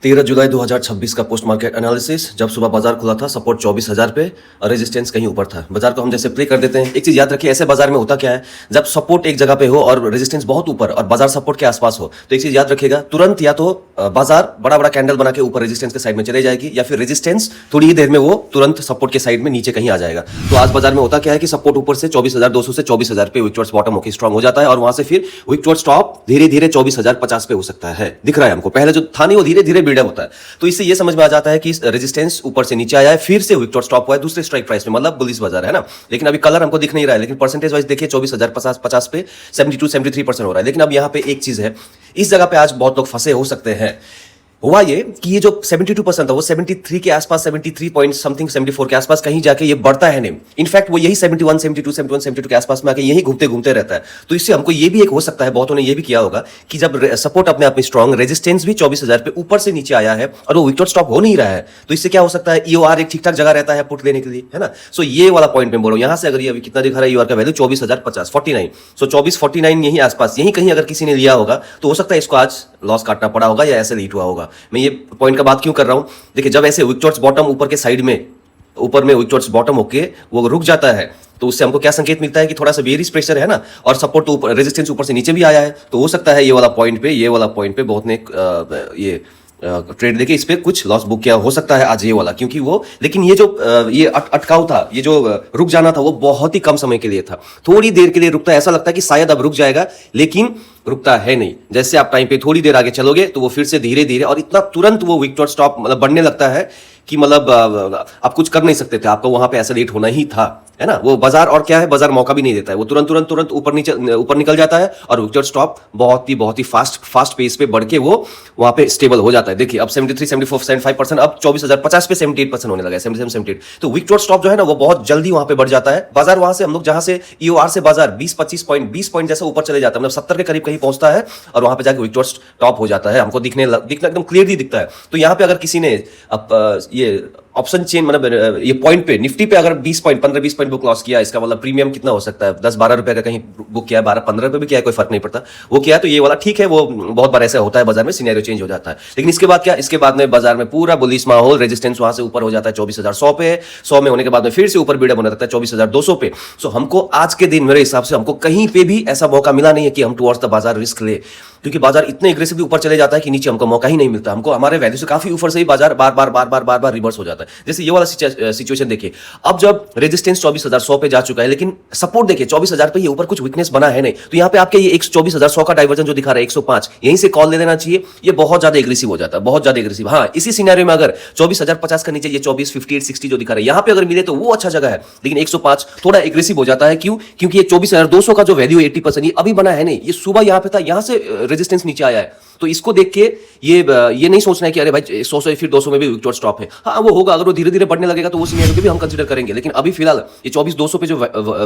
13 जुलाई 2026 का post market analysis. जब सुबह बाजार खुला था सपोर्ट 24,000 पे और रेजिस्टेंस कहीं ऊपर था। बाजार को हम जैसे प्ले कर देते हैं। एक चीज याद रखिए, ऐसे बाजार में होता क्या है, जब सपोर्ट एक जगह पे हो और रेजिस्टेंस बहुत ऊपर और बाजार सपोर्ट के आसपास हो, तो एक चीज याद रखिएगा, तुरंत या तो बाजार बड़ा बड़ा कैंडल बना के ऊपर रेजिस्टेंस के साइड में चले जाएगी, या फिर रेजिस्टेंस थोड़ी ही देर में वो तुरंत सपोर्ट के साइड में नीचे कहीं आ जाएगा। तो आज बाजार में होता क्या है कि सपोर्ट ऊपर से 24,200 से 24,000 पे विक टुवर्ड्स बॉटम होकर स्ट्रांग हो जाता है और वहां से फिर विक टुवर्ड्स टॉप धीरे धीरे 24,050 पे हो सकता है। दिख रहा है हमको, पहले जो था नहीं वो धीरे धीरे बिल्डअप होता है। तो इससे ये समझ में आ जाता है कि रेजिस्टेंस ऊपर से नीचे आया है, फिर से विक टुवर्ड्स टॉप हुआ है दूसरे स्ट्राइक प्राइस में, मतलब बुलिश बाजार है ना। लेकिन अभी कलर हमको दिख नहीं रहा है, लेकिन परसेंटेज वाइज देखिए 24,050 पे 72-73% हो रहा है। लेकिन अब यहाँ पे एक चीज है, इस जगह पे आज बहुत लोग फंसे हो सकते हैं। हुआ ये कि ये जो 72% था वो 73 के आसपास, 73 पॉइंट समथिंग 74 के आसपास कहीं जाके ये बढ़ता है नहीं। इनफैक्ट वो यही 71, 72, 71, 72 के आसपास में आके यही घूमते घूमते रहता है। तो इससे हमको ये भी एक हो सकता है, बहुतों ने ये भी किया होगा कि जब सपोर्ट अपने आप में स्ट्रॉन्ग, रेजिस्टेंस भी 24,000 पे ऊपर से नीचे आया है और वो विक टुवर्ड्स स्टॉप हो नहीं रहा है, तो इससे क्या हो सकता है, ईओआर एक ठीक ठाक जगह रहता है पुट लेने के लिए, है ना। सो ये वाला पॉइंट में बोलो, यहां से अगर ये अभी कितना दिखा रहा है ईओआर का वैल्यू 24,050, 49, सो 24-49 यही आसपास, यही कहीं अगर किसी ने लिया होगा तो हो सकता है इसको आज लॉस काटना पड़ा होगा या ऐसे लीट हुआ होगा। मैं ये पॉइंट का बात क्यों कर रहा हूं, देखिए जब ऐसे विक टुवर्ड्स बॉटम ऊपर के साइड में, ऊपर में विक टुवर्ड्स बॉटम होके वो रुक जाता है, तो उससे हमको क्या संकेत मिलता है कि थोड़ा सा बेरिश प्रेशर है ना, और सपोर्ट तो ऊपर, रेजिस्टेंस ऊपर से नीचे भी आया है, तो हो सकता है ये वाला पॉइंट पे बहुत ने ये ट्रेड लेके इस पे कुछ लॉस बुक किया हो सकता है आज ये वाला, क्योंकि वो, लेकिन ये जो ये अटकाव था, ये जो रुक जाना था वो बहुत ही कम समय के लिए था, थोड़ी देर के लिए रुकता है, ऐसा लगता है कि शायद अब रुक जाएगा, लेकिन रुकता है नहीं। जैसे आप टाइम पे थोड़ी देर आगे चलोगे तो वो फिर से धीरे धीरे और इतना तुरंत वो विक टुवर्ड्स टॉप मतलब बढ़ने लगता है कि मतलब आप कुछ कर नहीं सकते थे, आपको वहां पे ऐसा लेट होना ही था, है ना। वो बाजार और क्या है, बाजार मौका भी नहीं देता है, वो तुरंत ऊपर निकल जाता है और विक टुवर्ड्स टॉप बहुत ही फास्ट पेस पे बढ़ के वो वहां पे स्टेबल हो जाता है। देखिए अब 73, 74, 75%, अब 24,050 पे 78% होने लगा है, 77, 78। तो विक टुवर्ड्स टॉप जो है ना वो बहुत जल्दी वहां पे बढ़ जाता है। बाजार वहां से हम लोग जहां से ईओआर से बाजार 20-25 पॉइंट, 20 पॉइंट जैसा ऊपर चले जाता है, मतलब 70 के करीब कहीं पहुंचता है और वहां पे जाके विक टुवर्ड्स टॉप हो जाता है, हमको दिखना एकदम क्लियरली दिखता है। तो यहाँ पे अगर किसी ने ये ऑप्शन चेन मतलब ये पॉइंट पे निफ्टी पे अगर 20 पॉइंट, 15-20 पॉइंट बुक लॉस किया, इसका मतलब प्रीमियम कितना हो सकता है, 10-12 रुपए का कहीं बुक किया है, 12-15 रुपए भी किया है, कोई फर्क नहीं पड़ता, वो किया है तो ये वाला ठीक है। वो बहुत बार ऐसा होता है बाजार में, सिनेरियो चेंज हो जाता है। लेकिन इसके बाद क्या, इसके बाद में बाजार में पूरा बुलिश माहौल, रेजिस्टेंस वहां से ऊपर हो जाता है 24,100 पे, 100 में होने के बाद में फिर से ऊपर बिल्डअप होने लगता है 24,200 पे। सो हमको आज के दिन मेरे हिसाब से हमको कहीं पे भी ऐसा मौका मिला नहीं है कि हम टुवर्ड्स द बाजार रिस्क ले, क्योंकि बाजार इतने एग्रेसिवली ऊपर चले जाता है कि नीचे हमको मौका ही नहीं मिलता। हमको हमारे वैल्यू से काफी ऊपर से ही बाजार बार रिवर्स हो जाता है। जैसे ये वाला सिचुएशन देखिए, अब जब रेजिस्टेंस 24,100 पे जा चुका है, लेकिन सपोर्ट देखिए 24,000 पे, ये ऊपर कुछ वीकनेस बना है नहीं, तो यहाँ पे आपके ये 24,100 का डाइवर्जन जो दिखा रहा है 105, यहीं से कॉल ले लेना चाहिए। ये बहुत ज्यादा एग्रेसिव हो जाता है, बहुत ज्यादा एग्रेसिव। हाँ, इसी सिनेरियो में अगर 24,050 का नीचे ये 24,58-60 जो दिखा रहा है, यहाँ पे अगर मिले तो वो अच्छा जगह है, लेकिन 105 थोड़ा एग्रेसिव हो जाता है। क्यों? क्योंकि ये 24,200 का जो वैल्यू 80% ये अभी बना है नहीं, ये सुबह यहाँ पे था, यहाँ से रेजिस्टेंस नीचे आया है। तो इसको देख के ये नहीं सोचना है कि अरे भाई 100 से फिर 200 में भी विक टुवर्ड्स स्टॉप है। हाँ, वो होगा, अगर वो धीरे धीरे बढ़ने लगेगा तो वो सिनेरियो भी हम कंसीडर करेंगे, लेकिन अभी फिलहाल ये 24,200 पे जो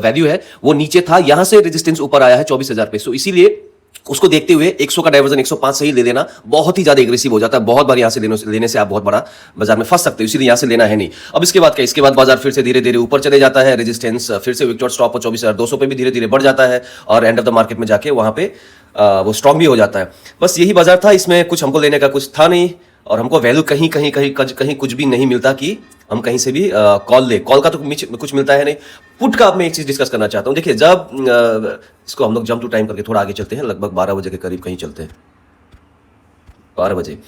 वैल्यू है वो नीचे था, यहां से रेजिस्टेंस ऊपर आया है 24,000 पे। सो इसीलिए उसको देखते हुए 100 का डाइवर्जन 105 से ही ले लेना बहुत ही ज्यादा एग्रेसिव हो जाता है। बहुत बार यहां से लेने से आप बहुत बड़ा बाजार में फंस सकते हो, इसीलिए यहां से लेना है नहीं। अब इसके बाद क्या, इसके बाद बाजार फिर से धीरे धीरे ऊपर चले जाता है, रेजिस्टेंस फिर से विक टुवर्ड्स स्टॉप 24,200 पे भी धीरे धीरे बढ़ जाता है और एंड ऑफ द मार्केट में जाके वहां पे वो स्ट्रॉन्ग भी हो जाता है। बस यही बाजार था, इसमें कुछ हमको लेने का कुछ था नहीं, और हमको वैल्यू कहीं कुछ भी नहीं मिलता कि हम कहीं से भी कॉल ले। कॉल का तो कुछ मिलता है नहीं। पुट का अब मैं एक चीज डिस्कस करना चाहता हूं। देखिए जब इसको हम लोग जंप टू टाइम करके थोड़ा आगे चलते हैं, लगभग 12 बजे के करीब कहीं चलते हैं, 12 बजे,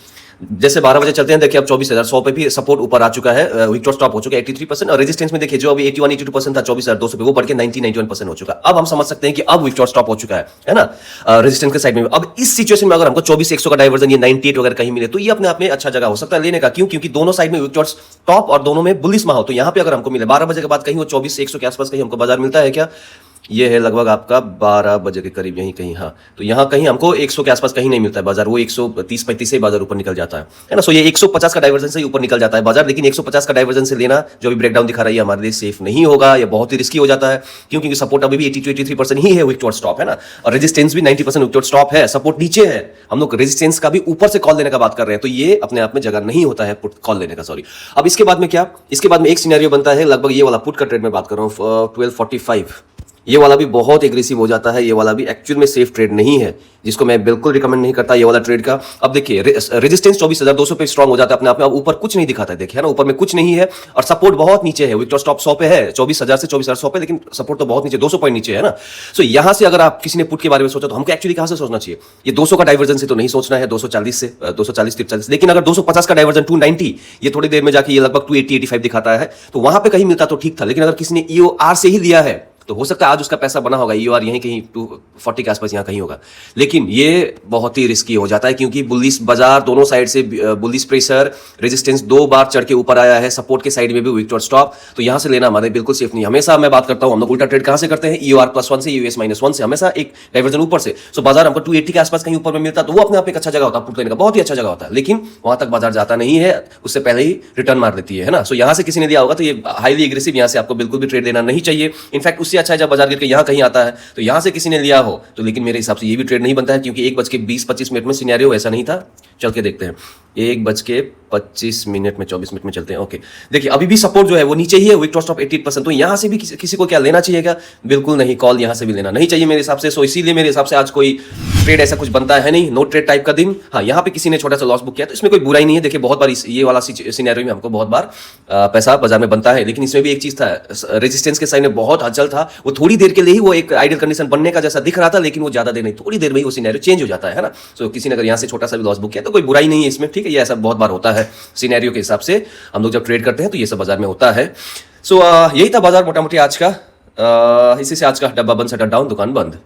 जैसे 12 बजे चलते हैं, देखिए अब 24,100 पे भी सपोर्ट ऊपर आ चुका है, विक टुवर्ड्स स्टॉप हो चुका है 83%, और रेजिस्टेंस में देखिए जो अभी 81-82% था 24,200 पे, वो बढ़ के 90-91% हो चुका है। अब हम समझ सकते हैं कि अब विक टुवर्ड्स स्टॉप हो चुका है ना, रेजिस्टेंस के साइड में। अब इस सिचुएशन में अगर हमको 24,100 का डाइवर्जन, ये 98 वगैरह कहीं मिले तो ये अपने आप में अच्छा जगह हो सकता है लेने का। क्यों? क्योंकि दोनों साइड में विक टुवर्ड्स टॉप और दोनों में बुलिश माहौल। तो यहाँ पे अगर हमको मिले 12 बजे के बाद कहीं वो 24,100 के आसपास कहीं हमको बाजार मिलता है क्या, ये है लगभग आपका 12 बजे के करीब यहीं कहीं। हाँ, तो यहाँ कहीं हमको 100 के आसपास कहीं नहीं मिलता है बाजार, वो 130-35 से बाजार ऊपर निकल जाता है ना। सो ये 150 का डाइवर्जन से ही ऊपर निकल जाता है बाजार, लेकिन 150 का डाइवर्जन से लेना जो भी ब्रेकडाउन दिखा रहा है हमारे लिए सेफ नहीं होगा, ये बहुत ही रिस्की हो जाता है। क्यों? क्योंकि सपोर्ट अभी भी 80-83% ही है विक टुवर्ड्स स्टॉप, है ना, और रेजिस्टेंस भी 90% विक टुवर्ड्स स्टॉप है, सपोर्ट नीचे है। हम लोग रेजिस्टेंस का भी ऊपर से कॉल लेने का बात कर रहे हैं, तो ये अपने आप में जगह नहीं होता है पुट कॉल लेने का, सॉरी। अब इसके बाद में क्या, इसके बाद में एक सिनेरियो बनता है, लगभग ये वाला पुट का ट्रेड में बात कर रहा हूँ 12:45, ये वाला भी बहुत एग्रेसिव हो जाता है, ये वाला भी एक्चुअल में सेफ ट्रेड नहीं है, जिसको मैं बिल्कुल रिकमेंड नहीं करता ये वाला ट्रेड का। अब देखिए रेजिस्टेंस 24,200 पे स्ट्रांग हो जाता है अपने आप में, अब ऊपर कुछ नहीं दिखाता है, देखिए है ना, ऊपर में कुछ नहीं है और सपोर्ट बहुत नीचे है। विक्टर स्टॉप 100 पे है, 24,000 से 24,100 पे, लेकिन सपोर्ट तो बहुत नीचे 200 पॉइंट नीचे है ना। सो यहां से अगर आप किसी ने पुट के बारे में सोचा तो हमको एक्चुअली कहां से सोचना चाहिए, ये 200 का डाइवर्जन से तो नहीं सोचना है, 240 से 240 43, लेकिन अगर 250 का डाइवर्जन 290, ये थोड़ी देर में जाके ये लगभग 280 85 दिखाता है, तो वहां पे कहीं मिलता तो ठीक था। लेकिन अगर किसी ने EOR से ही लिया है तो हो सकता है आज उसका पैसा बना होगा, EOR यहीं कहीं 240 के आसपास यहाँ कहीं होगा, लेकिन ये बहुत ही रिस्की हो जाता है क्योंकि बुलिश बाजार दोनों साइड से बुलिश प्रेशर रेजिस्टेंस 2 बार चढ़ के ऊपर आया है, सपोर्ट के साइड में भी विक्टर स्टॉप, तो यहां से लेना हमारे बिल्कुल सेफ नहीं। हमेशा मैं बात करता हूं, हम लोग उल्टा ट्रेड कहां से करते हैं, EOR+1 से EOS -1 से, हमेशा एक डाइवर्जन ऊपर से। सो बाजार हमको 280 के आसपास कहीं ऊपर में मिलता तो वो अपने आप एक अच्छा जगह होता पुट लेने का, बहुत ही अच्छा जगह होता है, लेकिन वहां तक बाजार जाता नहीं है, उससे पहले ही रिटर्न मार देती है ना। सो यहां से किसी ने दिया होगा तो ये हाईली एग्रेसिव, यहां से आपको बिल्कुल भी ट्रेड देना नहीं चाहिए। इनफैक्ट उससे अच्छा है जब बाजार गिर के यहाँ कहीं आता है तो यहां से किसी ने लिया हो तो, लेकिन मेरे हिसाब से ये भी ट्रेड नहीं बनता है क्योंकि 1:20-25 में सिनेरियो ऐसा नहीं था। चल के देखते हैं, 1:25 में 24 मिनट में चलते हैं। ओके देखिए अभी भी सपोर्ट जो है वो नीचे ही है, विक्टर स्टॉप 88%, तो यहां से भी किसी को क्या लेना चाहिए क्या, बिल्कुल नहीं, कॉल यहां से भी लेना नहीं चाहिए मेरे हिसाब से। सो इसीलिए मेरे हिसाब से आज कोई ट्रेड ऐसा कुछ बनता है नहीं, नो ट्रेड टाइप का दिन। हाँ यहाँ पे किसी ने छोटा सा लॉस बुक किया तो इसमें कोई बुराई नहीं है। देखिए बहुत बार ये वाला सिनेरियो में हमको बहुत बार पैसा बाजार में बनता है, लेकिन इसमें भी एक चीज था, रेजिस्टेंस के साइड में बहुत हलचल था, वो थोड़ी देर के लिए ही वो एक आइडियल कंडीशन बनने का जैसा दिख रहा था, लेकिन वो ज्यादा देर नहीं, थोड़ी देर में ही वो सिनेरियो चेंज हो जाता है ना। सो किसी ने अगर यहाँ से छोटा सा भी लॉस बुक किया तो कोई बुराई नहीं है इसमें, ठीक है, ये ऐसा बहुत बार होता है सिनेरियो के हिसाब से। हम लोग जब ट्रेड करते हैं तो ये सब बाजार में होता है। सो यही था बाजार मोटा मोटी आज का। इसी से आज का डब्बा बंद, शटर डाउन, दुकान बंद।